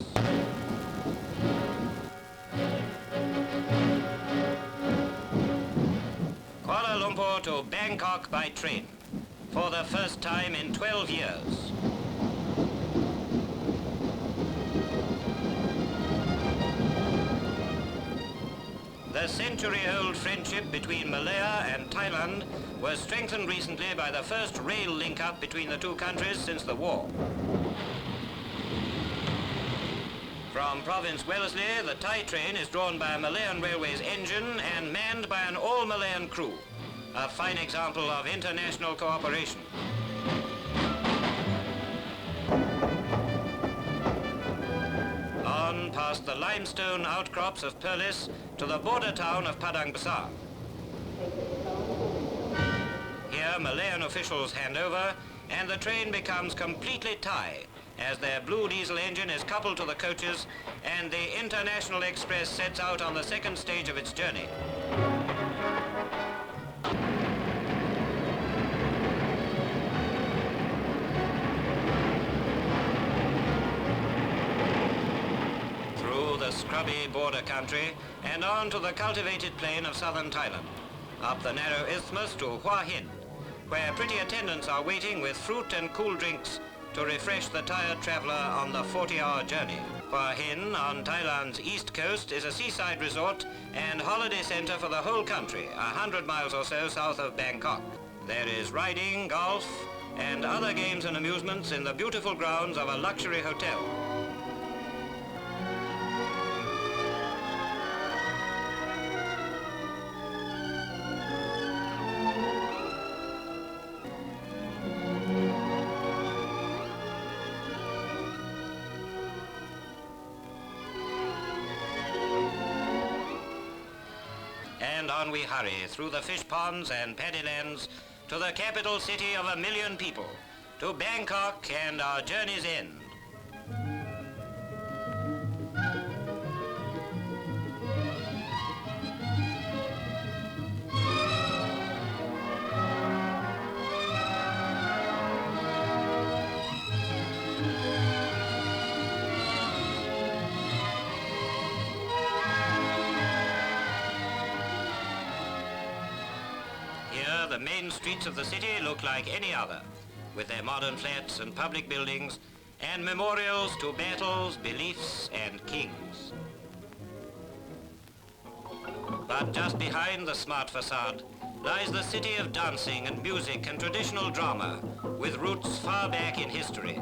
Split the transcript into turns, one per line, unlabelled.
Kuala Lumpur to Bangkok by train for the first time in 12 years. The century-old friendship between Malaya and Thailand was strengthened recently by the first rail link-up between the two countries since the war. From Province Wellesley, the Thai train is drawn by a Malayan Railways engine and manned by an all-Malayan crew, a fine example of international cooperation. On past the limestone outcrops of Perlis to the border town of Padang Besar. Here, Malayan officials hand over, and the train becomes completely Thai, as their blue diesel engine is coupled to the coaches and the International Express sets out on the second stage of its journey. Through the scrubby border country and on to the cultivated plain of southern Thailand, up the narrow isthmus to Hua Hin, where pretty attendants are waiting with fruit and cool drinks to refresh the tired traveller on the 40-hour journey. Hua Hin, on Thailand's east coast, is a seaside resort and holiday centre for the whole country, 100 miles or so south of Bangkok. There is riding, golf, and other games and amusements in the beautiful grounds of a luxury hotel. And on we hurry through the fish ponds and paddy lands to the capital city of 1 million people, to Bangkok and our journey's end. The main streets of the city look like any other, with their modern flats and public buildings and memorials to battles, beliefs and kings. But just behind the smart facade lies the city of dancing and music and traditional drama, with roots far back in history.